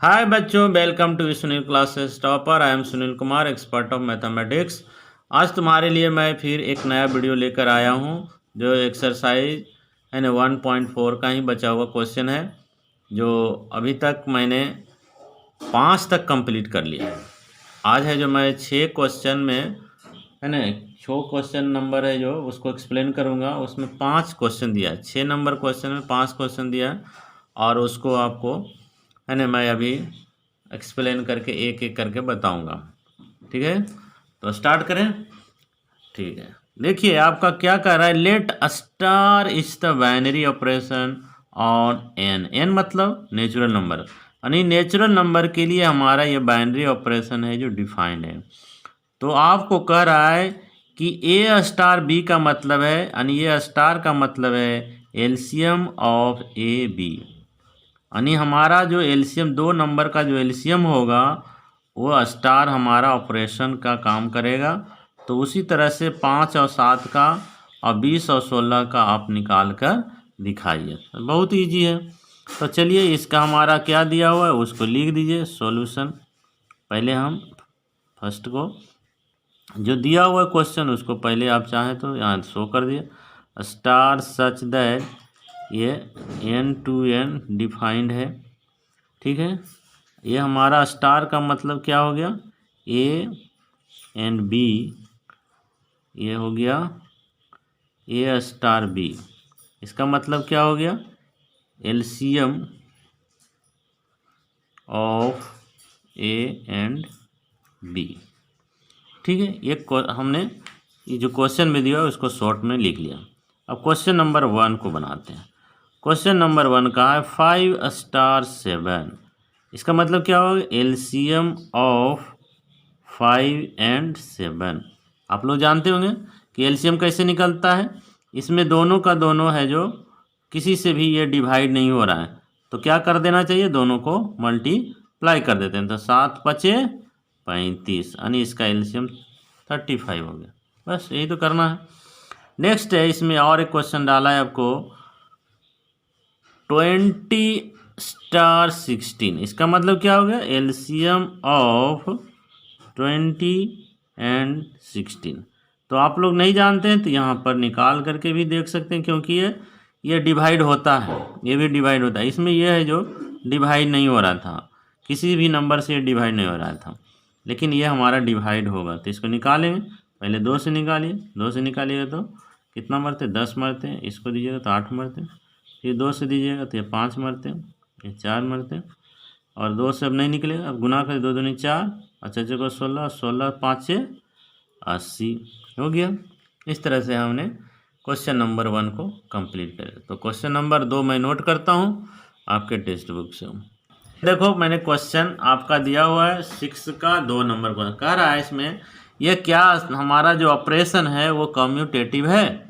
हाय बच्चों, welcome to Sunil classes topper. I am Sunil Kumar, expert of mathematics. आज तुम्हारे लिए मैं फिर एक नया वीडियो लेकर आया हूँ जो एक्सरसाइज 1.4 का ही बचा हुआ क्वेश्चन है, जो अभी तक मैंने 5 तक कंप्लीट कर लिया है। आज है जो मैं 6 क्वेश्चन में है ना, 6 क्वेश्चन नंबर है जो उसको एक्सप्लेन करूँगा। उसमें 5 क्वेश्चन दिया है, 6 नंबर क्वेश्चन में 5 क्वेश्चन दिया है और उसको आपको है ना मैं अभी एक्सप्लेन करके एक एक करके बताऊंगा। ठीक है, तो स्टार्ट करें। ठीक है, देखिए आपका क्या कह रहा है। Let star is the binary operation on N. N मतलब नेचुरल नंबर, यानी नेचुरल नंबर के लिए हमारा ये बाइनरी ऑपरेशन है जो डिफाइंड है। तो आपको कह रहा है कि ए स्टार बी का मतलब है, यानी ए स्टार का मतलब है एलसीएम ऑफ ए बी, यानी हमारा जो एलसीएम दो नंबर का जो एलसीएम होगा वो स्टार हमारा ऑपरेशन का काम करेगा। तो उसी तरह से 5 और 7 का और 20 और 16 का आप निकाल कर दिखाइए। बहुत इजी है। तो चलिए, इसका हमारा क्या दिया हुआ है उसको लिख दीजिए सॉल्यूशन। पहले हम फर्स्ट को जो दिया हुआ क्वेश्चन उसको पहले आप चाहें तो यहाँ शो कर दिए। स्टार सच दैट ये एन टू एन डिफाइंड है। ठीक है, ये हमारा स्टार का मतलब क्या हो गया, ए एंड बी, ये हो गया ए स्टार बी। इसका मतलब क्या हो गया, LCM of A and B. ठीक है, ये हमने ये जो क्वेश्चन में दिया है उसको शॉर्ट में लिख लिया। अब क्वेश्चन नंबर 1 को बनाते हैं। क्वेश्चन नंबर 1 का है 5 स्टार 7। इसका मतलब क्या होगा, एलसीएम ऑफ 5 एंड 7। आप लोग जानते होंगे कि एलसीएम कैसे निकलता है। इसमें दोनों का दोनों है जो किसी से भी ये डिवाइड नहीं हो रहा है, तो क्या कर देना चाहिए, दोनों को मल्टीप्लाई कर देते हैं। तो 7 पचे 35, यानी इसका एलसीएम 35 हो गया। बस यही तो करना है। नेक्स्ट है, इसमें और एक क्वेश्चन डाला है आपको 20 स्टार 16। इसका मतलब क्या हो गया, एलसीएम ऑफ 20 एंड 16। तो आप लोग नहीं जानते हैं तो यहाँ पर निकाल करके भी देख सकते हैं, क्योंकि ये डिवाइड होता है, ये भी डिवाइड होता है। इसमें ये है जो डिवाइड नहीं हो रहा था, किसी भी नंबर से डिवाइड नहीं हो रहा था, लेकिन ये हमारा डिवाइड होगा। तो इसको निकालेंगे, पहले 2 से निकालिए। 2 से निकालिएगा तो कितना मरते, 10 मरते हैं। इसको दीजिएगा तो 8 मरते हैं। फिर 2 से दीजिएगा तो ये 5 मरते हैं, ये 4 मरते हैं। और 2 से अब नहीं निकलेगा, अब गुना कर 2 दूनी 4, अच्छा जगह 16, 16 5 6 80 हो गया। इस तरह से हमने क्वेश्चन नंबर 1 को कंप्लीट करें। तो क्वेश्चन नंबर 2 मैं नोट करता हूँ आपके टेक्स्ट बुक से। देखो, मैंने क्वेश्चन आपका दिया हुआ है 6 का 2 नंबर को कह रहा है इसमें ये क्या हमारा जो ऑपरेशन है वो कम्यूटेटिव है।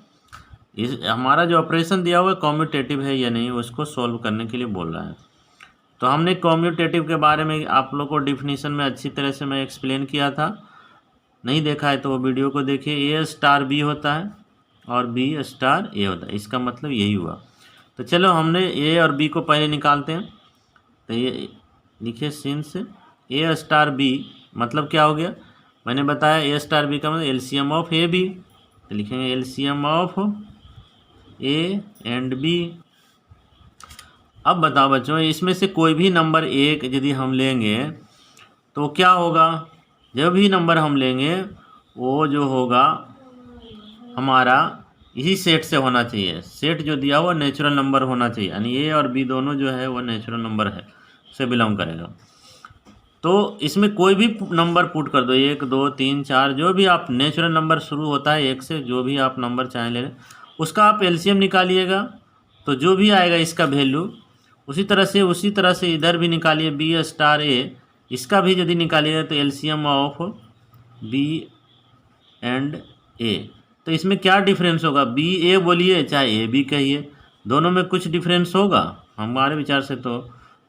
इस हमारा जो ऑपरेशन दिया हुआ है कम्यूटेटिव है या नहीं, उसको सॉल्व करने के लिए बोल रहा है। तो हमने कम्यूटेटिव के बारे में आप लोग को डिफिनीशन में अच्छी तरह से मैं एक्सप्लेन किया था। नहीं देखा है तो वो वीडियो को देखिए। ए स्टार बी होता है और बी स्टार ए होता है, इसका मतलब यही हुआ। तो चलो हमने ए और बी को पहले निकालते हैं। तो ये लिखिए सिंस ए स्टार बी मतलब क्या हो गया, मैंने बताया ए स्टार बी का मतलब एलसीएम ऑफ ए बी। तो लिखेंगे LCM of A and B. अब बताओ बच्चों, इसमें से कोई भी नंबर एक यदि हम लेंगे तो क्या होगा, जो भी नंबर हम लेंगे वो जो होगा हमारा इसी सेट से होना चाहिए। सेट जो दिया हुआ नेचुरल नंबर होना चाहिए, यानी ए और बी दोनों जो है वो नेचुरल नंबर है से बिलोंग करेगा। तो इसमें कोई भी नंबर पुट कर दो, 1 2 3 4, जो भी आप नेचुरल नंबर शुरू होता है 1 से, जो भी आप नंबर चाहें ले लें, उसका आप एलसीएम निकालिएगा। तो जो भी आएगा इसका वैल्यू उसी तरह से इधर भी निकालिए बी स्टार ए, इसका भी यदि निकालिएगा तो एलसीएम ऑफ बी एंड ए। तो इसमें क्या डिफरेंस होगा, बी ए बोलिए चाहे ए बी कहिए, दोनों में कुछ डिफरेंस होगा। हमारे विचार से तो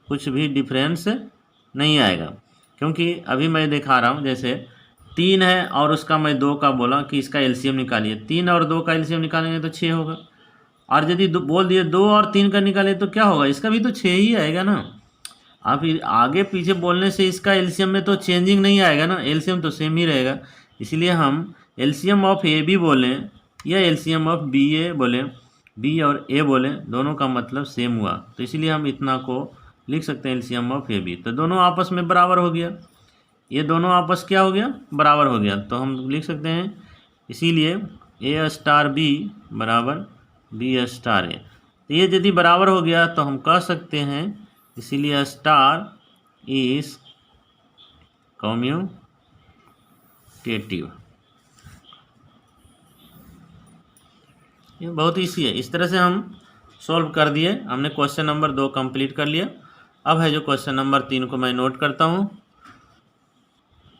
कुछ भी डिफरेंस नहीं आएगा, क्योंकि अभी मैं दिखा रहा हूँ जैसे 3 है और उसका मैं 2 का बोला कि इसका एलसीएम निकालिए, 3 और 2 का एलसीएम निकालेंगे तो 6 होगा। और यदि बोल दिए 2 और 3 का निकाले तो क्या होगा, इसका भी तो 6 ही आएगा ना। आप आगे पीछे बोलने से इसका एलसीएम में तो चेंजिंग नहीं आएगा ना, एलसीएम तो सेम ही रहेगा। इसलिए हम एलसीएम ऑफ ए बी बोलें या एलसीएम ऑफ बी ए बोलें, बी और ए बोलें, दोनों का मतलब सेम हुआ। तो इसीलिए हम इतना को लिख सकते हैं एलसीएम ऑफ ए बी। तो दोनों आपस में बराबर हो गया, ये दोनों आपस क्या हो गया, बराबर हो गया। तो हम लिख सकते हैं इसीलिए ए स्टार बी बराबर बी स्टार ए। तो ये यदि बराबर हो गया तो हम कह सकते हैं इसीलिए स्टार इज कम्यूटेटिव। ये बहुत ईजी है। इस तरह से हम सॉल्व कर दिए। हमने क्वेश्चन नंबर 2 कंप्लीट कर लिया। अब है जो क्वेश्चन नंबर 3 को मैं नोट करता हूँ।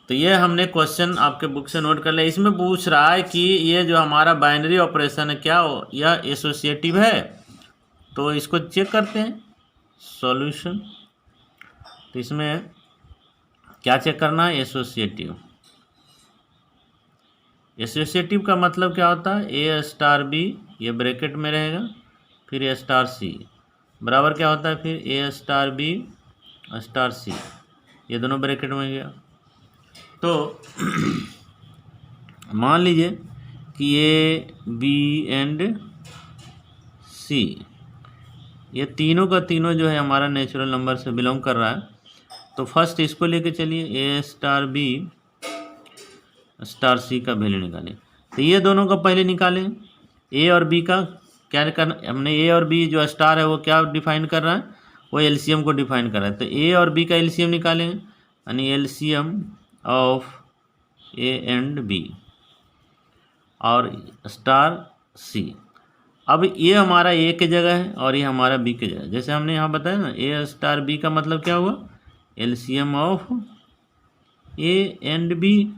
तो ये हमने क्वेश्चन आपके बुक से नोट कर लिया। इसमें पूछ रहा है कि ये जो हमारा बाइनरी ऑपरेशन है क्या यह एसोसिएटिव है। तो इसको चेक करते हैं सॉल्यूशन। तो इसमें क्या चेक करना है, एसोसिएटिव। एसोसिएटिव का मतलब क्या होता है, ए स्टार बी ये ब्रैकेट में रहेगा, फिर ए स्टार सी बराबर क्या होता है, फिर ए स्टार बी स्टार सी, ये दोनों ब्रैकेट में गया। तो मान लीजिए कि ए बी एंड सी ये तीनों का तीनों जो है हमारा नेचुरल नंबर से बिलोंग कर रहा है। तो फर्स्ट इसको लेके चलिए, ए स्टार बी स्टार सी का वैल्यू निकालें। तो ये दोनों का पहले निकालें, ए और बी का क्या करना, हमने ए और बी जो स्टार है वो क्या डिफाइन कर रहा है, वो एलसीएम को डिफाइन कर रहा है। तो ए और बी का एलसीएम निकालें, यानी LCM of A and B और स्टार सी। अब ये हमारा ए की जगह है और ये हमारा बी की जगह। जैसे हमने यहाँ बताया ना, ए स्टार बी का मतलब क्या हुआ, LCM of A and B.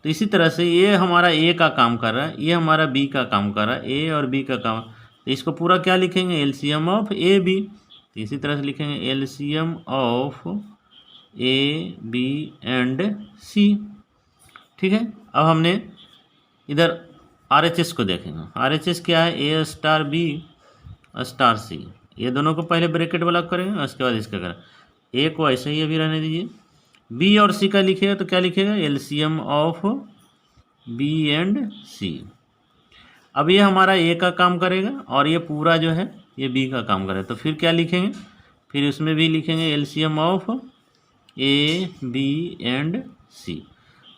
तो इसी तरह से ये हमारा ए का काम कर रहा है, ये हमारा बी का काम कर रहा है, ए और बी का काम। तो इसको पूरा क्या लिखेंगे, एलसीएम ऑफ ए बी। तो इसी तरह से लिखेंगे LCM of A B and C. ठीक है। अब हमने इधर आरएचएस को देखेंगे। आरएचएस क्या है, ए स्टार बी स्टार सी, ये दोनों को पहले ब्रैकेट वाला करेंगे, उसके बाद इसका करें। ए को ऐसे ही अभी रहने दीजिए। बी और सी का लिखेगा तो क्या लिखेगा, LCM of B and C. अब ये हमारा ए का काम करेगा और ये पूरा जो है ये बी का काम करेगा। तो फिर क्या लिखेंगे, फिर उसमें भी लिखेंगे LCM of A B and C.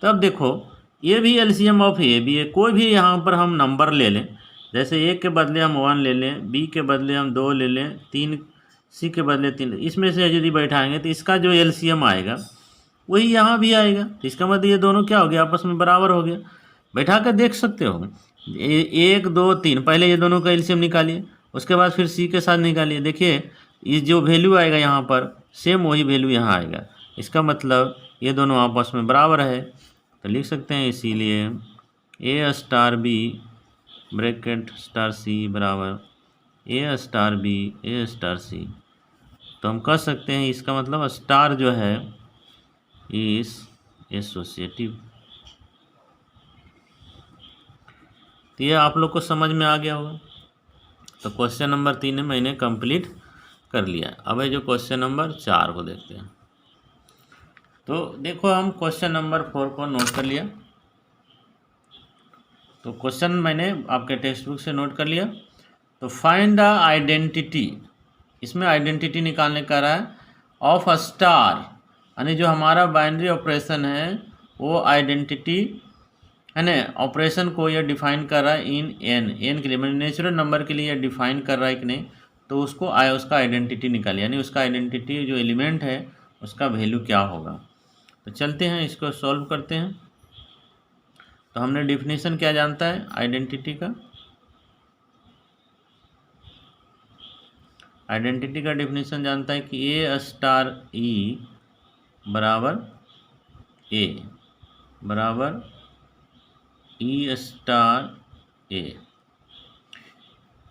तो अब देखो ये भी एलसीएम ऑफ ए बी है। कोई भी यहाँ पर हम नंबर ले लें, जैसे ए के बदले हम 1 ले लें, बी के बदले हम 2 ले लें, 3 सी के बदले 3, इसमें से यदि बैठाएंगे तो इसका जो एलसीएम आएगा वही यहाँ भी आएगा। तो इसका मतलब ये दोनों क्या हो गया, आपस में बराबर हो गया। बैठा कर देख सकते हो, 1 2 3, पहले ये दोनों का एलसीएम निकालिए, उसके बाद फिर सी के साथ निकालिए। देखिए ये जो वैल्यू आएगा यहाँ पर सेम वही वैल्यू यहाँ आएगा। इसका मतलब ये दोनों आपस में बराबर है। तो लिख सकते हैं इसीलिए ए star B bracket star c बराबर ए स्टार बी ए स्टार सी। तो हम कह सकते हैं इसका मतलब स्टार जो है इज एसोसिएटिव। तो ये आप लोग को समझ में आ गया होगा। तो क्वेश्चन नंबर 3 मैंने कंप्लीट कर लिया। अब है जो क्वेश्चन नंबर 4 को देखते हैं। तो देखो हम क्वेश्चन नंबर 4 को नोट कर लिया। तो क्वेश्चन मैंने आपके टेक्स्ट बुक से नोट कर लिया। तो फाइंड द आइडेंटिटी, इसमें आइडेंटिटी निकालने का रहा है ऑफ अ स्टार, यानी जो हमारा बाइनरी ऑपरेशन है वो आइडेंटिटी है ना, ऑपरेशन को यह डिफाइन कर रहा है इन एन के लिए, मतलब नेचुरल नंबर के लिए यह डिफाइन कर रहा है कि नहीं। तो उसको उसका आइडेंटिटी निकालिए, यानी उसका आइडेंटिटी जो एलिमेंट है उसका वैल्यू क्या होगा। तो चलते हैं इसको सॉल्व करते हैं। तो हमने डिफिनीशन क्या जानता है आइडेंटिटी का, आइडेंटिटी का डिफिनीशन जानता है कि ए स्टार ई बराबर ए बराबर ई स्टार ए।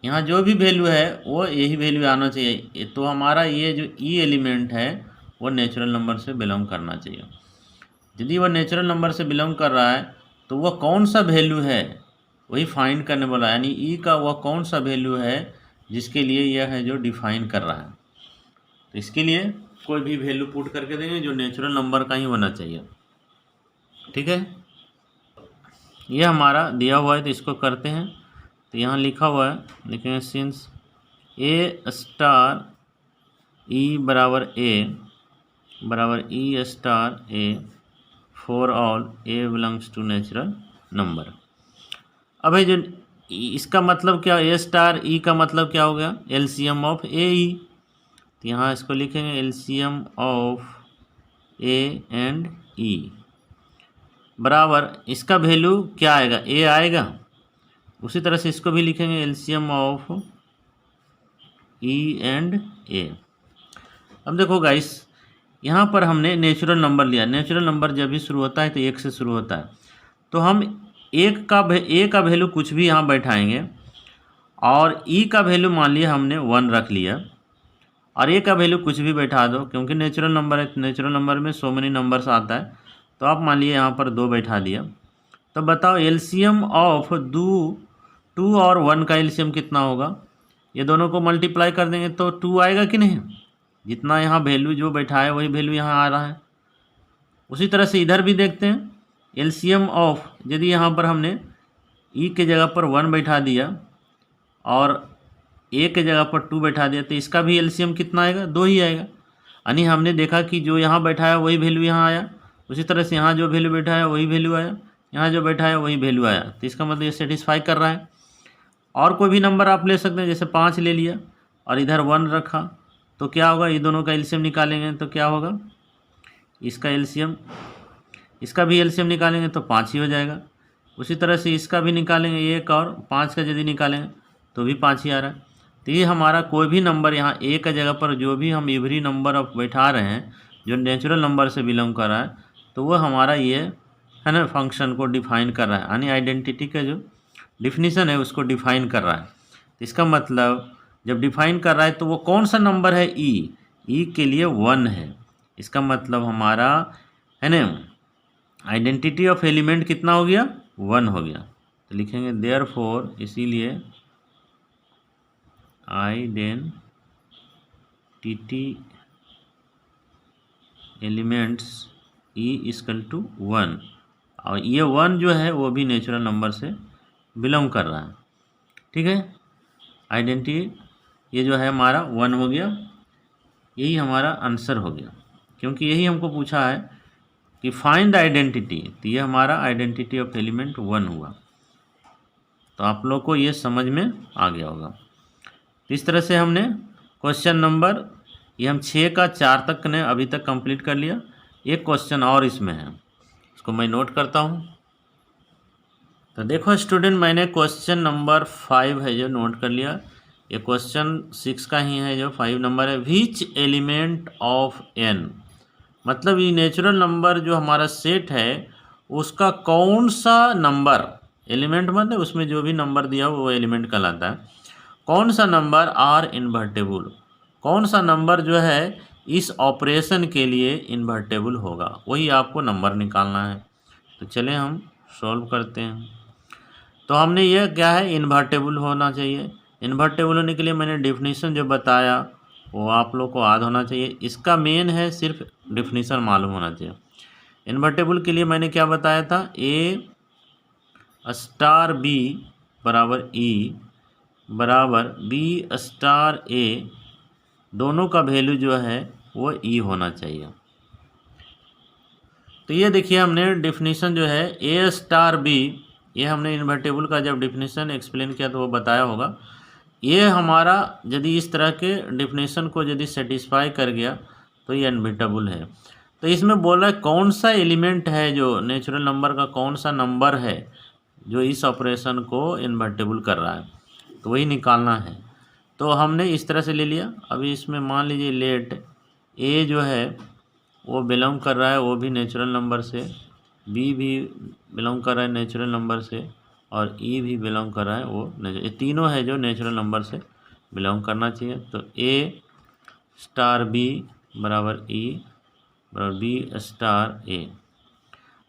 यहाँ जो भी वैल्यू है वो यही वैल्यू आना चाहिए। तो हमारा ये जो ई एलिमेंट है वो नेचुरल नंबर से बिलोंग करना चाहिए। यदि वह नेचुरल नंबर से बिलोंग कर रहा है तो वह कौन सा वैल्यू है वही फाइंड करने वाला, यानी ई का वह कौन सा वैल्यू है जिसके लिए यह है जो डिफाइन कर रहा है। तो इसके लिए कोई भी वैल्यू पुट करके देंगे जो नेचुरल नंबर का ही होना चाहिए। ठीक है, ये हमारा दिया हुआ है तो इसको करते हैं। तो यहाँ लिखा हुआ है, लिखेंगे सिंस ए स्टार ई बराबर e star A for all A belongs to natural number. अब है जो इसका मतलब क्या, ए स्टार ई का मतलब क्या हो गया, एलसीएम ऑफ ए ई। तो यहाँ इसको लिखेंगे एलसीएम ऑफ ए एंड ई बराबर इसका वैल्यू क्या आएगा, ए आएगा। उसी तरह से इसको भी लिखेंगे एलसीएम ऑफ ई एंड ए। अब देखो गाइस, यहाँ पर हमने नेचुरल नंबर लिया। नेचुरल नंबर जब भी शुरू होता है तो 1 से शुरू होता है। तो हम ए का वैल्यू कुछ भी यहाँ बैठाएंगे और ई का वैल्यू मान लिया हमने 1 रख लिया और ए का वैल्यू कुछ भी बैठा दो, क्योंकि नेचुरल नंबर है। नेचुरल नंबर में सो मेनी नंबर्स आता है। तो आप मान लिए यहाँ पर 2 बैठा दिया। तो बताओ एलसीएम ऑफ 2 और 1 का एलसीएम कितना होगा। ये दोनों को मल्टीप्लाई कर देंगे तो 2 आएगा कि नहीं। जितना यहाँ वैल्यू जो बैठा है वही वैल्यू यहाँ आ रहा है। उसी तरह से इधर भी देखते हैं एलसीएम ऑफ, यदि यहाँ पर हमने ई के जगह पर 1 बैठा दिया और ए के जगह पर 2 बैठा दिया तो इसका भी एलसीएम कितना आएगा, 2 ही आएगा। यानी हमने देखा कि जो यहाँ बैठा है वही वैल्यू यहाँ आया। उसी तरह से यहाँ जो वैल्यू बैठा है वही वैल्यू आया, यहाँ जो बैठा है वही वैल्यू आया। तो इसका मतलब ये सेटिस्फाई कर रहा है। और कोई भी नंबर आप ले सकते हैं, जैसे 5 ले लिया और इधर 1 रखा तो क्या होगा, ये दोनों का एलसीएम निकालेंगे तो क्या होगा, इसका एलसीएम, इसका भी एलसीएम निकालेंगे तो 5 ही हो जाएगा। उसी तरह से इसका भी निकालेंगे 1 और 5 का यदि निकालेंगे तो भी 5 ही आ रहा है। तो ये हमारा कोई भी नंबर यहाँ ए का जगह पर जो भी हम एवरी नंबर ऑफ बैठा रहे हैं जो नेचुरल नंबर से बिलोंग कर रहा है, तो वो हमारा ये है ना फंक्शन को डिफाइन कर रहा है। यानी आइडेंटिटी का जो डिफिनीसन है उसको डिफाइन कर रहा है। तो इसका मतलब जब डिफाइन कर रहा है तो वो कौन सा नंबर है, ई के लिए 1 है। इसका मतलब हमारा है ना आइडेंटिटी ऑफ एलिमेंट कितना हो गया, 1 हो गया। तो लिखेंगे देयरफॉर, इसीलिए identity elements E equal to 1, और ये 1 जो है वो भी नेचुरल नंबर से बिलोंग कर रहा है। ठीक है, आइडेंटिटी ये जो है हमारा 1 हो गया। यही हमारा आंसर हो गया, क्योंकि यही हमको पूछा है कि फाइंड द आइडेंटिटी। तो ये हमारा आइडेंटिटी ऑफ एलिमेंट 1 हुआ। तो आप लोग को ये समझ में आ गया होगा। तो इस तरह से हमने क्वेश्चन नंबर ये हम 6 का 4 तक ने अभी तक कंप्लीट कर लिया। एक क्वेश्चन और इसमें है, इसको मैं नोट करता हूँ। तो देखो स्टूडेंट, मैंने क्वेश्चन नंबर 5 है जो नोट कर लिया। ये क्वेश्चन 6 का ही है जो 5 नंबर है। विच एलिमेंट ऑफ n, मतलब ये नेचुरल नंबर जो हमारा सेट है उसका कौन सा नंबर, एलिमेंट मतलब उसमें जो भी नंबर दिया हो वो एलिमेंट कहलाता है। कौन सा नंबर आर इन्वर्टेबल, कौन सा नंबर जो है इस ऑपरेशन के लिए इन्वर्टेबल होगा, वही आपको नंबर निकालना है। तो चलें हम सॉल्व करते हैं। तो हमने ये क्या है, इन्वर्टेबल होना चाहिए। इन्वर्टेबल होने के लिए मैंने डेफिनेशन जो बताया वो आप लोग को याद होना चाहिए। इसका मेन है सिर्फ डेफिनेशन मालूम होना चाहिए। इन्वर्टेबल के लिए मैंने क्या बताया था, ए स्टार बी बराबर ई बराबर बी स्टार ए, दोनों का वैल्यू जो है वो ई होना चाहिए। तो ये देखिए हमने डेफिनेशन जो है ए स्टार बी, ये हमने इन्वर्टेबल का जब डेफिनेशन एक्सप्लेन किया तो वो बताया होगा। ये हमारा यदि इस तरह के डेफिनेशन को यदि सेटिस्फाई कर गया तो ये इन्वर्टेबल है। तो इसमें बोला कौन सा एलिमेंट है जो नेचुरल नंबर का कौन सा नंबर है जो इस ऑपरेशन को इन्वर्टेबल कर रहा है, तो वही निकालना है। तो हमने इस तरह से ले लिया। अभी इसमें मान लीजिए लेट ए जो है वो बिलोंग कर रहा है वो भी नेचुरल नंबर से, बी भी बिलोंग कर रहा है नेचुरल नंबर से, और ई भी बिलोंग कर रहा है वो, ये तीनों है जो नेचुरल नंबर से बिलोंग करना चाहिए। तो ए स्टार बी बराबर ई बराबर बी स्टार ए।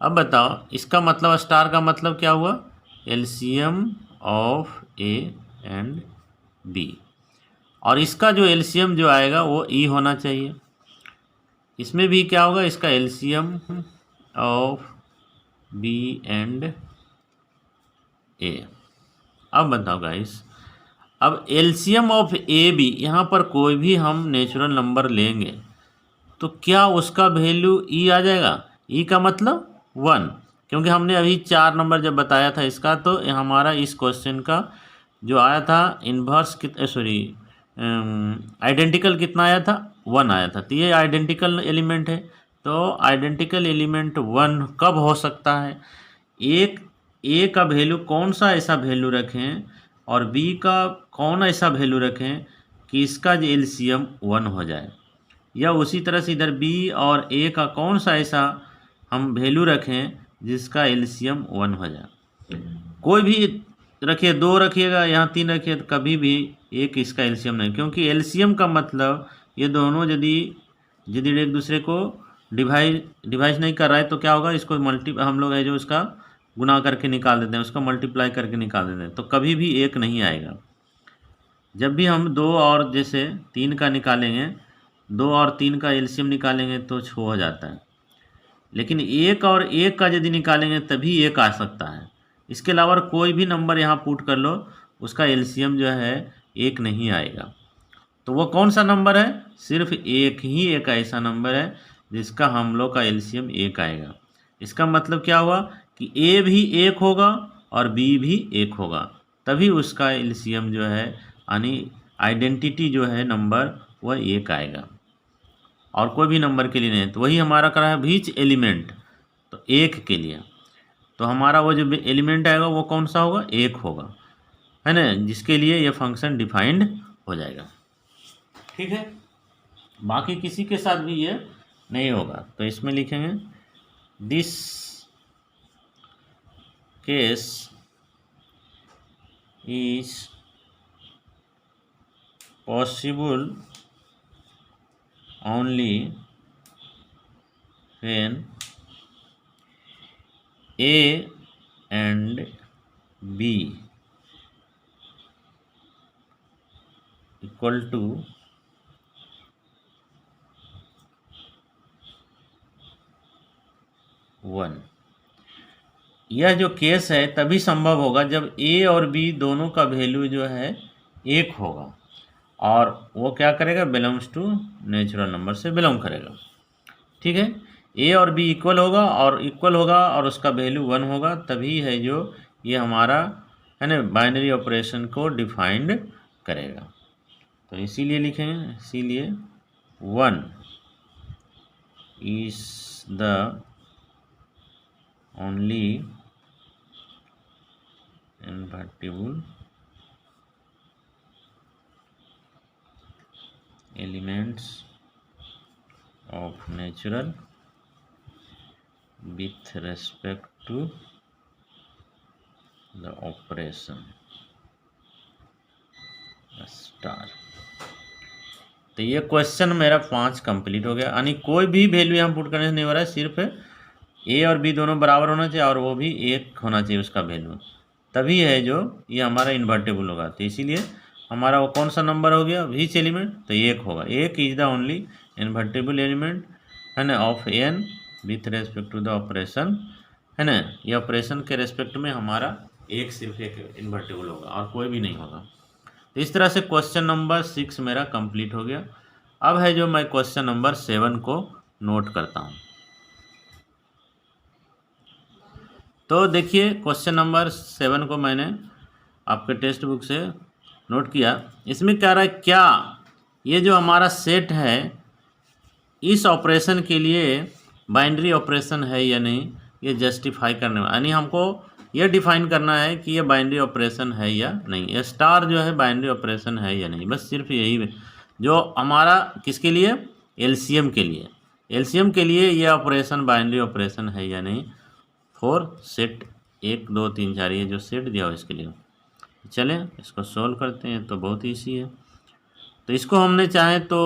अब बताओ इसका मतलब, स्टार का मतलब क्या हुआ, LCM of A and B, और इसका जो एलसीएम जो आएगा वो ई होना चाहिए। इसमें भी क्या होगा, इसका एलसीएम ऑफ बी एंड ए। अब बताओ गाइस, अब एलसीएम ऑफ ए बी, यहाँ पर कोई भी हम नेचुरल नंबर लेंगे तो क्या उसका वैल्यू ई आ जाएगा। ई का मतलब 1, क्योंकि हमने अभी 4 नंबर जब बताया था इसका, तो हमारा इस क्वेश्चन का जो आया था इन्वर्स आइडेंटिकल कितना आया था, 1 आया था। तो ये आइडेंटिकल एलिमेंट है, तो आइडेंटिकल एलिमेंट 1 कब हो सकता है, एक ए का वैल्यू कौन सा ऐसा वैल्यू रखें और बी का कौन ऐसा वैल्यू रखें कि इसका जो एलसीएम 1 हो जाए, या उसी तरह से इधर बी और ए का कौन सा ऐसा हम वैल्यू रखें जिसका एलसीएम 1 हो जाए। कोई भी रखिए, 2 रखिएगा, यहाँ 3 रखिए, तो कभी भी एक इसका एलसीएम नहीं, क्योंकि एलसीएम का मतलब ये दोनों यदि एक दूसरे को डिवाइड नहीं कर रहा है तो क्या होगा, इसको हम लोग है जो इसका गुना करके निकाल देते हैं, उसका मल्टीप्लाई करके निकाल देते हैं, तो कभी भी एक नहीं आएगा। जब भी हम 2 और जैसे 3 का निकालेंगे, 2 और 3 का एलसीएम निकालेंगे तो 6 हो जाता है, लेकिन 1 और 1 का यदि निकालेंगे तभी 1 आ सकता है। इसके अलावा कोई भी नंबर यहाँ पुट कर लो, उसका एलसीएम जो है 1 नहीं आएगा। तो वो कौन सा नंबर है, सिर्फ एक ही एक ऐसा नंबर है जिसका हम लोग का एलसीएम 1 आएगा। इसका मतलब क्या हुआ कि ए भी 1 होगा और बी भी 1 होगा, तभी उसका एलसीएम जो है यानी आइडेंटिटी जो है नंबर वह 1 आएगा, और कोई भी नंबर के लिए नहीं। तो वही हमारा करा है विच एलिमेंट, तो 1 के लिए, तो हमारा वो जो एलिमेंट आएगा वो कौन सा होगा, 1 होगा, है ना, जिसके लिए ये फंक्शन डिफाइंड हो जाएगा। ठीक है, बाकी किसी के साथ भी ये नहीं होगा। तो इसमें लिखेंगे this case is possible only when A and B equal to 1। यह जो केस है तभी संभव होगा जब ए और बी दोनों का वैल्यू जो है 1 होगा, और वो क्या करेगा, बिलोंग्स टू नेचुरल नंबर से बिलोंग करेगा। ठीक है, ए और बी इक्वल होगा और उसका वैल्यू 1 होगा, तभी है जो ये हमारा है ना बाइनरी ऑपरेशन को डिफाइंड करेगा। तो इसीलिए लिखेंगे, इसीलिए 1 is the only invertible elements of natural with respect to the operation star. तो ये क्वेश्चन मेरा 5 कंप्लीट हो गया, यानी कोई भी वैल्यू हम पुट करने से नहीं हो रहा है, सिर्फ ए और बी दोनों बराबर होना चाहिए और वो भी 1 होना चाहिए उसका वैल्यू, तभी है जो ये हमारा इन्वर्टेबल होगा। तो इसीलिए हमारा वो कौन सा नंबर हो गया, विच एलिमेंट, तो 1 होगा। 1 is the only invertible element है ना of N with respect to the operation, है ना, ये ऑपरेशन के रेस्पेक्ट में हमारा सिर्फ एक इन्वर्टेबल होगा और कोई भी नहीं होगा। तो इस तरह से क्वेश्चन नंबर 6 मेरा कंप्लीट हो गया। अब है जो मैं क्वेश्चन नंबर 7 को नोट करता हूँ। तो देखिए क्वेश्चन नंबर 7 को मैंने आपके टेक्स्ट बुक से नोट किया। इसमें क्या रहा है, क्या ये जो हमारा सेट है इस ऑपरेशन के लिए बाइनरी ऑपरेशन है या नहीं, ये जस्टिफाई करने में, यानी हमको ये डिफाइन करना है कि ये बाइनरी ऑपरेशन है या नहीं, ये स्टार जो है बाइनरी ऑपरेशन है या नहीं, बस सिर्फ यही जो हमारा किसके लिए, एलसीएम के लिए, एलसीएम के लिए ये ऑपरेशन बाइनरी ऑपरेशन है या नहीं फॉर सेट 1 2 3 4, ये जो सेट दिया हो इसके लिए। चलें इसको सॉल्व करते हैं, तो बहुत ईजी है। तो इसको हमने चाहे तो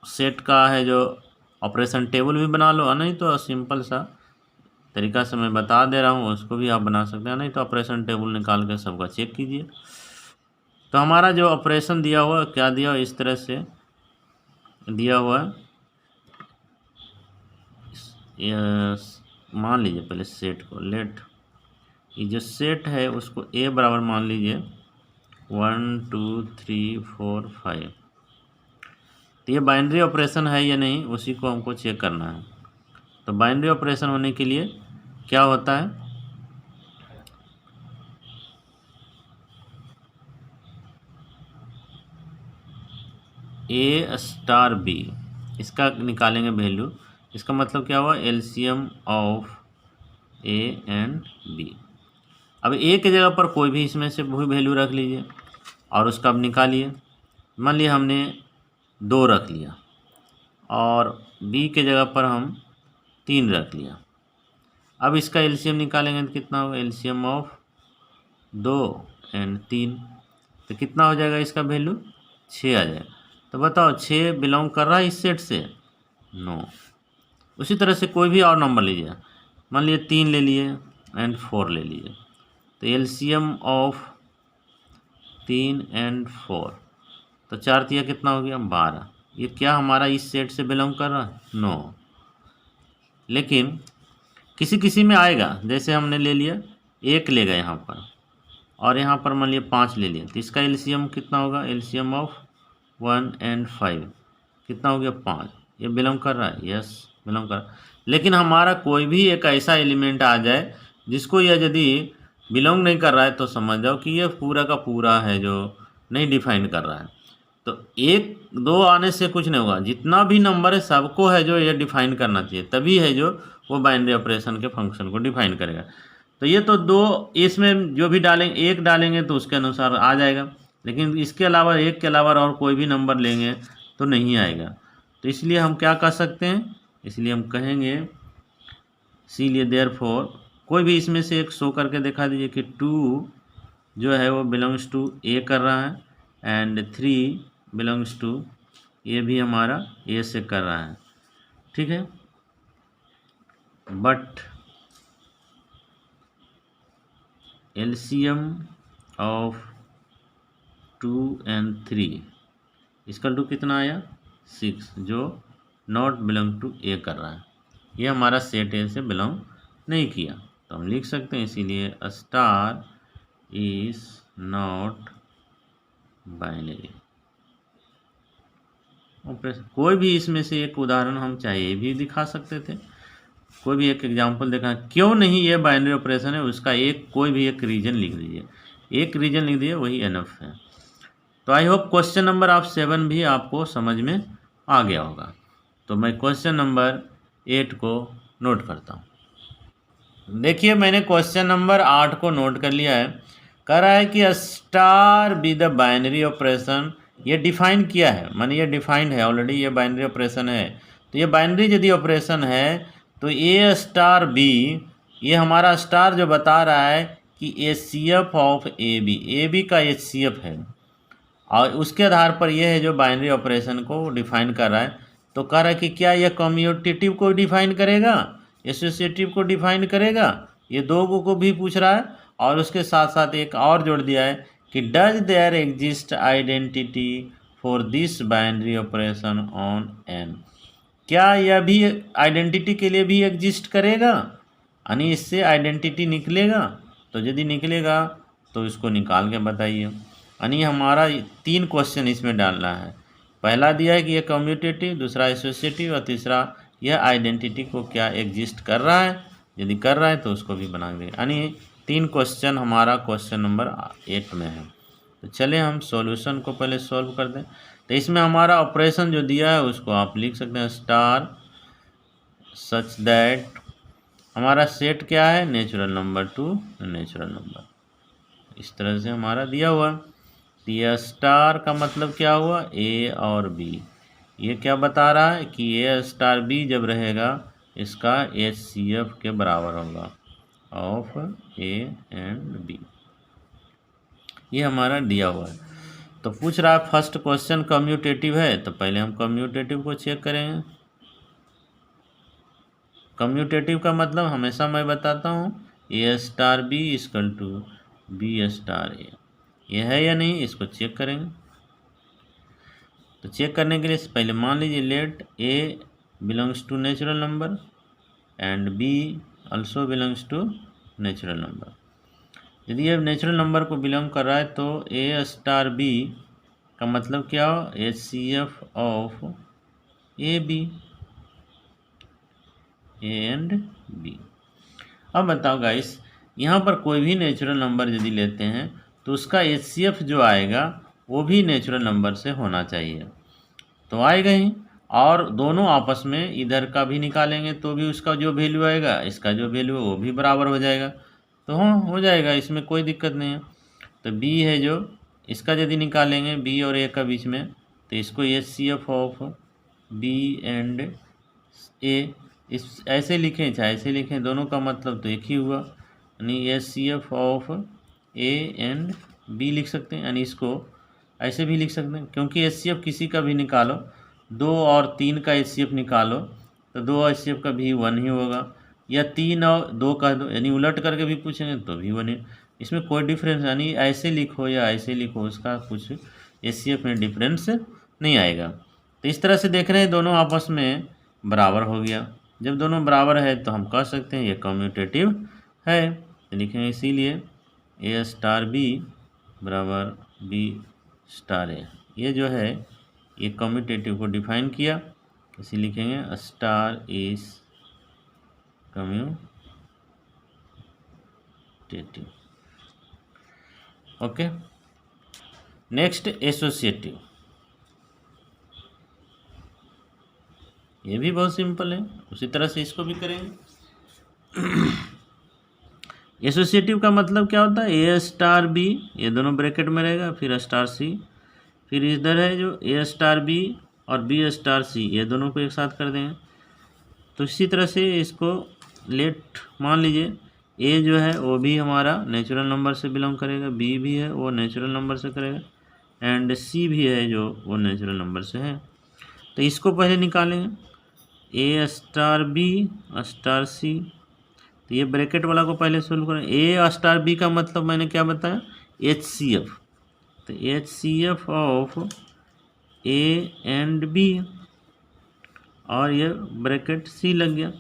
सेट का है जो ऑपरेशन टेबल भी बना लो, नहीं तो सिंपल सा तरीका से मैं बता दे रहा हूँ उसको भी आप बना सकते हैं, नहीं तो ऑपरेशन टेबल निकाल के सबका चेक कीजिए। तो हमारा जो ऑपरेशन दिया हुआ क्या दिया हुआ, इस तरह से दिया हुआ है मान लीजिए पहले सेट को, लेट ये जो सेट है उसको ए बराबर मान लीजिए 1 2 3 4 5। तो ये बाइनरी ऑपरेशन है या नहीं उसी को हमको चेक करना है। तो बाइनरी ऑपरेशन होने के लिए क्या होता है, ए स्टार बी, इसका निकालेंगे वैल्यू। इसका मतलब क्या हुआ, LCM of A and B. अब ए के जगह पर कोई भी इसमें से वही वैल्यू रख लीजिए और उसका अब निकालिए। मान लिया हमने 2 रख लिया और बी के जगह पर हम 3 रख लिया। अब इसका एलसीएम निकालेंगे तो कितना होगा, एलसीएम ऑफ 2 एंड 3, तो कितना हो जाएगा इसका वैल्यू 6 आ जाएगा। तो बताओ 6 बिलोंग कर रहा है इस सेट से, नो। उसी तरह से कोई भी और नंबर लीजिए, मान लिए 3 ले लिए एंड 4 ले लीजिए, तो एलसीएम ऑफ 3 एंड 4, तो 4 तिया कितना हो गया 12। ये क्या हमारा इस सेट से बिलोंग कर रहा है, नो। लेकिन किसी किसी में आएगा, जैसे हमने ले लिया 1 ले गए यहाँ पर और यहाँ पर मान लिया 5 ले लिया, तो इसका एलसीएम कितना होगा, एलसीएम ऑफ 1 एंड 5 कितना हो गया 5। ये बिलोंग कर रहा है, यस बिलोंग कर रहा है। लेकिन हमारा कोई भी एक ऐसा एलिमेंट आ जाए जिसको यह यदि बिलोंग नहीं कर रहा है तो समझ जाओ कि ये पूरा का पूरा है जो नहीं डिफाइन कर रहा है। तो 1 2 आने से कुछ नहीं होगा, जितना भी नंबर है सबको है जो ये डिफाइन करना चाहिए, तभी है जो वो बाइनरी ऑपरेशन के फंक्शन को डिफाइन करेगा। तो ये तो 2 इसमें जो भी डालेंगे, 1 डालेंगे तो उसके अनुसार आ जाएगा, लेकिन इसके अलावा 1 के अलावा और कोई भी नंबर लेंगे तो नहीं आएगा। तो इसलिए हम क्या कर सकते हैं, इसलिए हम कहेंगे इसीलिए देयरफॉर कोई भी इसमें से एक शो करके दिखा दीजिए कि 2 जो है वो बिलोंग्स टू ए कर रहा है एंड 3 बिलोंग्स टू, ये भी हमारा ए से कर रहा है, ठीक है। बट एलसीएम ऑफ 2 एंड 3 इसका 2 कितना आया 6, जो नॉट बिलोंग टू ए कर रहा है, ये हमारा सेट ए से बिलोंग नहीं किया। तो हम लिख सकते हैं इसीलिए star is not binary operation. कोई भी इसमें से एक उदाहरण हम चाहिए भी दिखा सकते थे, कोई भी एक एग्जांपल देखा, क्यों नहीं ये बाइनरी ऑपरेशन है उसका एक कोई भी एक रीजन लिख दीजिए, एक रीजन लिख दीजिए वही एनफ है। तो आई होप क्वेश्चन नंबर 7 भी आपको समझ में आ गया होगा। तो मैं क्वेश्चन नंबर 8 को नोट करता हूँ। देखिए मैंने क्वेश्चन नंबर 8 को नोट कर लिया है। कह रहा है कि star be the binary operation, ये डिफाइन किया है, माने ये डिफाइंड है ऑलरेडी, ये बाइनरी ऑपरेशन है। तो ये बाइनरी यदि ऑपरेशन है तो ए स्टार बी, ये हमारा स्टार जो बता रहा है कि एचसीएफ ऑफ ए बी का एचसीएफ है, और उसके आधार पर यह है जो बाइनरी ऑपरेशन को डिफाइन कर रहा है। तो कह रहा है कि क्या यह कम्यूटेटिव को डिफाइन करेगा, एसोसिएटिव को डिफाइन करेगा, ये 2 को भी पूछ रहा है। और उसके साथ साथ एक और जोड़ दिया है कि does there exist identity for this binary operation on N, क्या यह भी आइडेंटिटी के लिए भी एग्जिस्ट करेगा, यानी इससे आइडेंटिटी निकलेगा। तो यदि निकलेगा तो इसको निकाल के बताइए। यानी हमारा 3 क्वेश्चन इसमें डालना है, पहला दिया है कि यह कम्यूटेटिव, दूसरा एसोसिएटिव और तीसरा यह आइडेंटिटी को क्या एग्जिस्ट कर रहा है, यदि कर रहा है तो उसको भी बना देंगे। यानी 3 क्वेश्चन हमारा क्वेश्चन नंबर 8 में है। तो चले हम सॉल्यूशन को पहले सॉल्व कर दें। तो इसमें हमारा ऑपरेशन जो दिया है उसको आप लिख सकते हैं स्टार सच दैट, हमारा सेट क्या है natural number two natural number, इस तरह से हमारा दिया हुआ। तो यह स्टार का मतलब क्या हुआ, ए और बी। ये क्या बता रहा है कि ए स्टार बी जब रहेगा इसका एचसीएफ के बराबर होगा ऑफ ए एंड बी, ये हमारा दिया हुआ है। तो पूछ रहा है फर्स्ट क्वेश्चन कम्यूटेटिव है, तो पहले हम कम्यूटेटिव को चेक करेंगे। कम्यूटेटिव का मतलब हमेशा मैं बताता हूँ A star B equal to B star A, ये है या नहीं इसको चेक करेंगे। तो चेक करने के लिए पहले मान लीजिए let A belongs to natural number, and B also belongs to natural number. यदि ये नेचुरल नंबर को बिलोंग कर रहा है तो ए स्टार बी का मतलब क्या हो, HCF of A B, A and B. अब बताओ गाइस, यहाँ पर कोई भी नेचुरल नंबर यदि लेते हैं तो उसका HCF जो आएगा वो भी नेचुरल नंबर से होना चाहिए, तो आएगा ही। और दोनों आपस में इधर का भी निकालेंगे तो भी उसका जो वैल्यू आएगा इसका जो वैल्यू है वो भी बराबर हो जाएगा, तो हाँ हो जाएगा, इसमें कोई दिक्कत नहीं है। तो बी है जो इसका यदि निकालेंगे बी और ए का बीच में, तो इसको HCF ऑफ बी एंड ए इस ऐसे लिखें चाहे ऐसे लिखें, दोनों का मतलब तो एक ही हुआ, यानी HCF of A and B लिख सकते हैं, यानी इसको ऐसे भी लिख सकते हैं, क्योंकि HCF किसी का भी निकालो, 2 और 3 का HCF निकालो तो 2 HCF का भी 1 ही होगा, या 3 और 2 का दो, यानी उलट करके भी पूछेंगे तो भी 1 ही। इसमें कोई डिफरेंस, यानी ऐसे लिखो या ऐसे लिखो उसका कुछ HCF में डिफरेंस नहीं आएगा। तो इस तरह से देख रहे हैं दोनों आपस में बराबर हो गया। जब दोनों बराबर है तो हम कह सकते हैं ये कम्यूटेटिव है, तो लिखेंगे इसीलिए ए स्टार बी बराबर बी स्टार ए। ये जो है ये कम्यूटेटिव को डिफाइन किया, इसी लिखेंगे star is commutative. Okay, next associative. ये भी बहुत सिंपल है, उसी तरह से इसको भी करेंगे। एसोसिएटिव का मतलब क्या होता है, ए स्टार बी, ये दोनों ब्रैकेट में रहेगा, फिर स्टार सी, फिर इधर है जो ए स्टार बी और बी स्टार सी, ये दोनों को एक साथ कर देंगे। तो इसी तरह से इसको लेट मान लीजिए ए जो है वो भी हमारा नेचुरल नंबर से बिलोंग करेगा, बी भी है वो नेचुरल नंबर से करेगा, एंड सी भी है जो वो नेचुरल नंबर से है। तो इसको पहले निकालेंगे, ए स्टार बी स्टार सी, तो ये ब्रैकेट वाला को पहले सोल्व करें। ए स्टार बी का मतलब मैंने क्या बताया, HCF, तो HCF of A and B, और ये ब्रैकेट सी लग गया।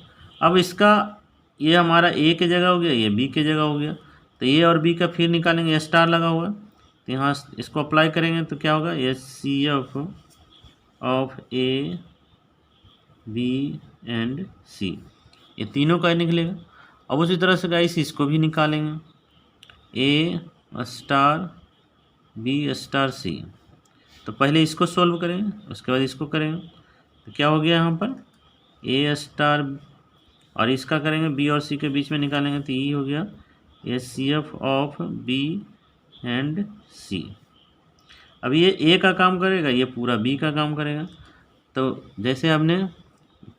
अब इसका ये हमारा ए के जगह हो गया, ये बी के जगह हो गया, तो ए और बी का फिर निकालेंगे, स्टार लगा हुआ, तो यहाँ इसको अप्लाई करेंगे तो क्या होगा, HCF of A B and C, ये तीनों का निकलेगा। अब उसी तरह से गाइस इसको भी निकालेंगे, ए स्टार बी स्टार सी, तो पहले इसको सॉल्व करेंगे उसके बाद इसको करेंगे, तो क्या हो गया यहाँ पर ए स्टार, और इसका करेंगे बी और सी के बीच में निकालेंगे, तो ये हो गया HCF of B and C. अब ये ए का काम करेगा, ये पूरा बी का काम करेगा। तो जैसे हमने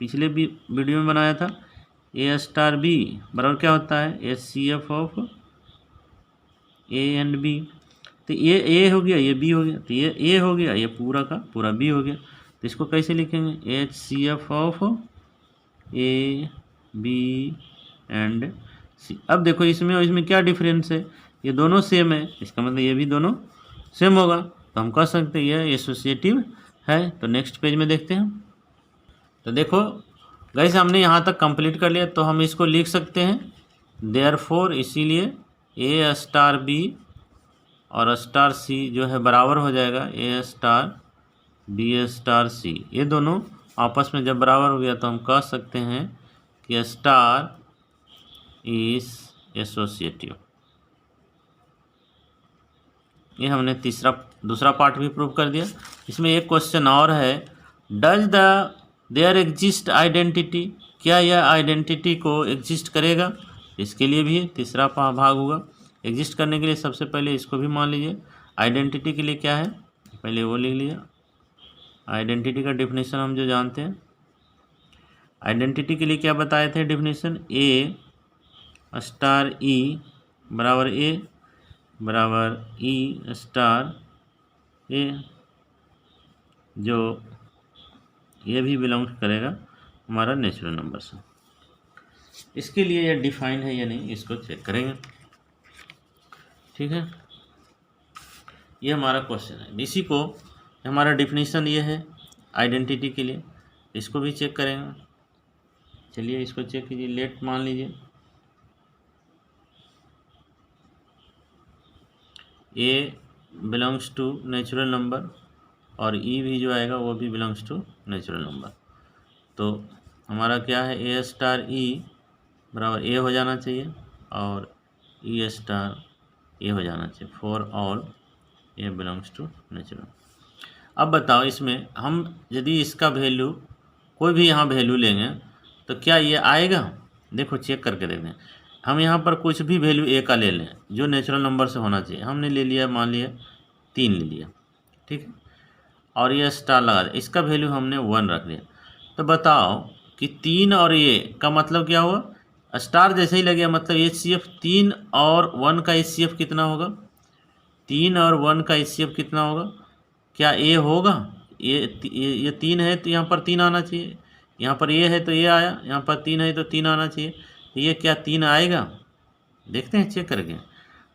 पिछले वीडियो में बनाया था, ए स्टार बी बराबर क्या होता है, HCF of A and B, तो ये ए हो गया ये बी हो गया, तो ये ए हो गया ये पूरा का पूरा बी हो गया। तो इसको कैसे लिखेंगे, HCF of A B and C. अब देखो इसमें और इसमें क्या डिफरेंस है, ये दोनों सेम है, इसका मतलब ये भी दोनों सेम होगा, तो हम कह सकते हैं ये एसोसिएटिव है। तो नेक्स्ट पेज में देखते हैं। तो देखो गाइस हमने यहाँ तक कंप्लीट कर लिया, तो हम इसको लिख सकते हैं देयरफॉर, इसीलिए ए स्टार बी और स्टार सी जो है बराबर हो जाएगा ए स्टार बी स्टार सी। ये दोनों आपस में जब बराबर हो गया तो हम कह सकते हैं कि स्टार इज एसोसिएटिव। ये हमने दूसरा पार्ट भी प्रूव कर दिया। इसमें एक क्वेश्चन और है, डज देयर एग्जिस्ट आइडेंटिटी, क्या यह आइडेंटिटी को एग्जिस्ट करेगा, इसके लिए भी तीसरा भाग होगा। एग्जिस्ट करने के लिए सबसे पहले इसको भी मान लीजिए, आइडेंटिटी के लिए क्या है पहले वो लिख लिया। आइडेंटिटी का डेफिनेशन हम जो जानते हैं, आइडेंटिटी के लिए क्या बताए थे डेफिनेशन, ए स्टार ई बराबर ए बराबर ई स्टार ए, जो ये भी बिलोंग करेगा हमारा नेचुरल नंबर से। इसके लिए यह डिफाइन है या नहीं इसको चेक करेंगे, ठीक है। ये हमारा क्वेश्चन है, इसी को हमारा डेफिनेशन ये है आइडेंटिटी के लिए, इसको भी चेक करेंगे। चलिए इसको चेक कीजिए। लेट मान लीजिए ए बिलोंग्स टू नेचुरल नंबर और ई भी जो आएगा वो भी बिलोंग्स टू नेचुरल नंबर। तो हमारा क्या है, ए स्टार ई बराबर ए हो जाना चाहिए और ई स्टार ए हो जाना चाहिए for all A belongs to natural. अब बताओ इसमें हम यदि इसका वैल्यू कोई भी यहाँ वैल्यू लेंगे तो क्या ये आएगा? देखो चेक करके देखते हैं। हम यहाँ पर कुछ भी वैल्यू ए का ले लें जो नेचुरल नंबर से होना चाहिए। हमने ले लिया, मान लिया 3 ले लिया, ठीक है, और ये स्टार लगा दिया, इसका वैल्यू हमने 1 रख दिया। तो बताओ कि 3 और ये का मतलब क्या हुआ? स्टार जैसे ही लगे मतलब HCF 3 और 1 का HCF कितना होगा? 3 और 1 का HCF कितना होगा? क्या ए होगा? ये 3 है तो यहाँ पर 3 आना चाहिए, यहाँ पर ए है तो ये आया, यहाँ पर 3 है तो 3 आना चाहिए। तो ये क्या 3 आएगा? देखते हैं चेक करके।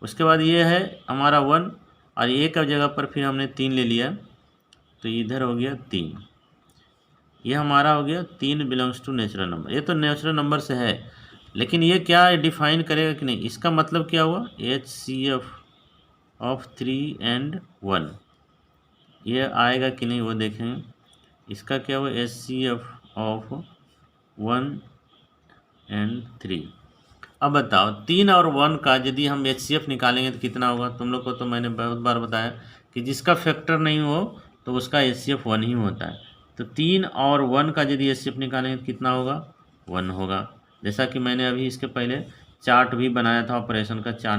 उसके बाद ये है हमारा 1 और ए का जगह पर फिर हमने 3 ले लिया तो इधर हो गया 3। ये हमारा हो गया 3 बिलोंग्स टू नेचुरल नंबर। ये तो नेचुरल नंबर से है, लेकिन ये क्या डिफाइन करेगा कि नहीं? इसका मतलब क्या हुआ? HCF ऑफ 3 and 1 ये आएगा कि नहीं वो देखेंगे। इसका क्या हुआ? HCF of 1 and 3। अब बताओ 3 और 1 का यदि हम HCF निकालेंगे तो कितना होगा? तुम लोग को तो मैंने बहुत बार बताया कि जिसका फैक्टर नहीं हो तो उसका HCF 1 ही होता है। तो 3 और 1 का यदि HCF निकालेंगे तो कितना होगा? 1 होगा। जैसा कि मैंने अभी इसके पहले चार्ट भी बनाया था ऑपरेशन का 5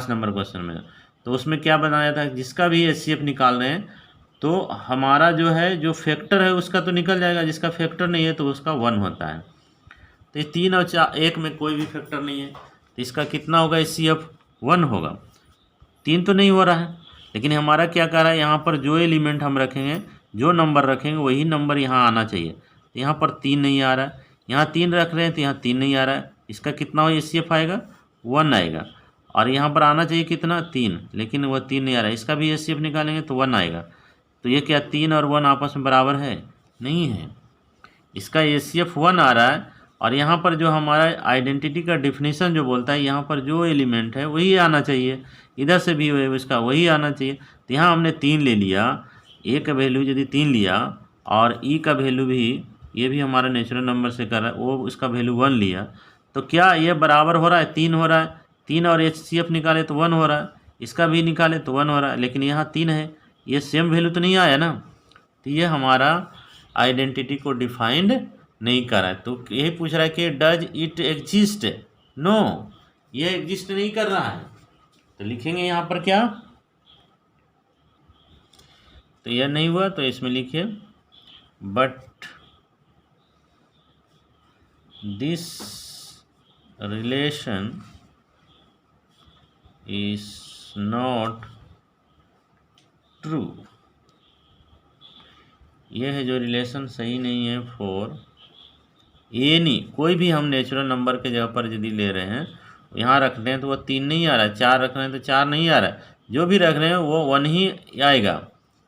नंबर क्वेश्चन में, तो उसमें क्या बनाया था, जिसका भी HCF निकाल रहे हैं तो हमारा जो है जो फैक्टर है उसका तो निकल जाएगा, जिसका फैक्टर नहीं है तो उसका 1 होता है। तो ये 3 और 1 में कोई भी फैक्टर नहीं है तो इसका कितना होगा? HCF 1 होगा। 3 तो नहीं हो रहा है, लेकिन हमारा क्या कर रहा है, यहाँ पर जो एलिमेंट हम रखेंगे, जो नंबर रखेंगे वही नंबर यहाँ आना चाहिए। तो यहाँ पर 3 नहीं आ रहा है, यहाँ 3 रख रहे हैं तो यहाँ 3 नहीं आ रहा है। इसका कितना हो HCF आएगा? 1 आएगा। और यहाँ पर आना चाहिए कितना? 3, लेकिन वह 3 नहीं आ रहा है। इसका भी HCF निकालेंगे तो 1 आएगा। तो ये क्या 3 और 1 आपस में बराबर है? नहीं है। इसका HCF 1 आ रहा है और यहाँ पर जो हमारा आइडेंटिटी का डिफिनीशन जो बोलता है, यहाँ पर जो एलिमेंट है वही आना चाहिए, इधर से भी इसका वही आना चाहिए। तो यहाँ हमने 3 ले लिया, ए का वैल्यू यदि 3 लिया और ई का वैल्यू भी, ये भी हमारा नेचुरल नंबर से कर रहा है, वो उसका वैल्यू 1 लिया, तो क्या ये बराबर हो रहा है? 3 हो रहा है। 3 और HCF निकाले तो 1 हो रहा है, इसका भी निकाले तो 1 हो रहा है, लेकिन यहाँ 3 है, ये सेम वैल्यू तो नहीं आया ना। तो ये हमारा आइडेंटिटी को डिफाइंड नहीं कर रहा है। तो यही पूछ रहा है कि डज इट एग्जिस्ट? नो, ये एग्जिस्ट नहीं कर रहा है। तो लिखेंगे यहाँ पर क्या? तो यह नहीं हुआ तो इसमें लिखिए but this relation is not true. यह है जो रिलेशन सही नहीं है फॉर एनी, कोई भी हम नेचुरल नंबर के जगह पर यदि ले रहे हैं, यहाँ रख रहे हैं तो वह 3 नहीं आ रहा है, 4 रख रहे हैं तो 4 नहीं आ रहा है, जो भी रख रहे हैं वो 1 ही आएगा।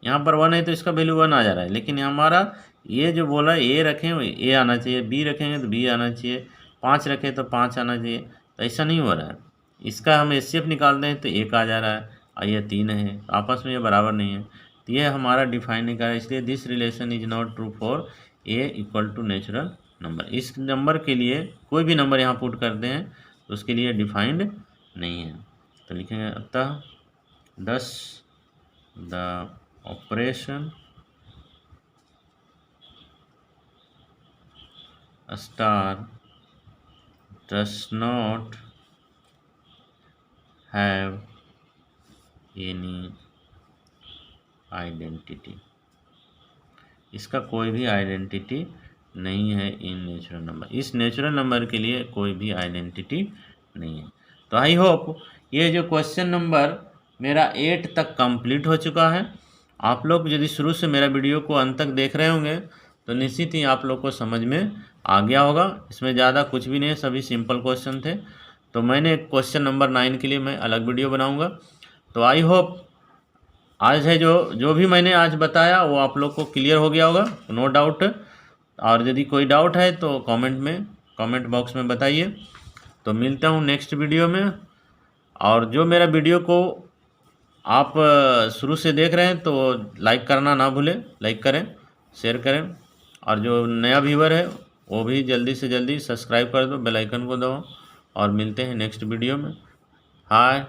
यहाँ पर 1 है तो इसका वैल्यू 1 आ जा रहा है, लेकिन हमारा ये जो बोला ए रखें ए आना चाहिए, बी रखेंगे तो बी आना चाहिए, 5 रखें तो 5 आना चाहिए। तो ऐसा नहीं हो रहा है। इसका हम HCF निकालते हैं तो 1 आ जा रहा है और ये 3 है, आपस में ये बराबर नहीं है। तो ये हमारा डिफाइन नहीं कर रहा है, इसलिए this relation is not true for A equal to natural number. इस नंबर के लिए कोई भी नंबर यहाँ पुट करते हैं तो उसके लिए डिफाइंड नहीं है। तो लिखेंगे अतः thus the operation star does not have any identity. इसका कोई भी आइडेंटिटी नहीं है इन नेचुरल नंबर। इस नेचुरल नंबर के लिए कोई भी आइडेंटिटी नहीं है। तो आई होप ये जो क्वेश्चन नंबर मेरा 8 तक कंप्लीट हो चुका है। आप लोग यदि शुरू से मेरा वीडियो को अंत तक देख रहे होंगे तो निश्चित ही आप लोग को समझ में आ गया होगा। इसमें ज़्यादा कुछ भी नहीं है, सभी सिंपल क्वेश्चन थे। तो मैंने क्वेश्चन नंबर 9 के लिए मैं अलग वीडियो बनाऊँगा। तो आई होप आज है जो भी मैंने आज बताया वो आप लोग को क्लियर हो गया होगा, नो डाउट। और यदि कोई डाउट है तो कमेंट बॉक्स में बताइए। तो मिलता हूँ नेक्स्ट वीडियो में। और जो मेरा वीडियो को आप शुरू से देख रहे हैं तो लाइक करना ना भूलें, लाइक करें, शेयर करें। और जो नया व्यूवर है वो भी जल्दी से जल्दी सब्सक्राइब कर दो, बेल आइकन को दबाओ। और मिलते हैं नेक्स्ट वीडियो में। हाय।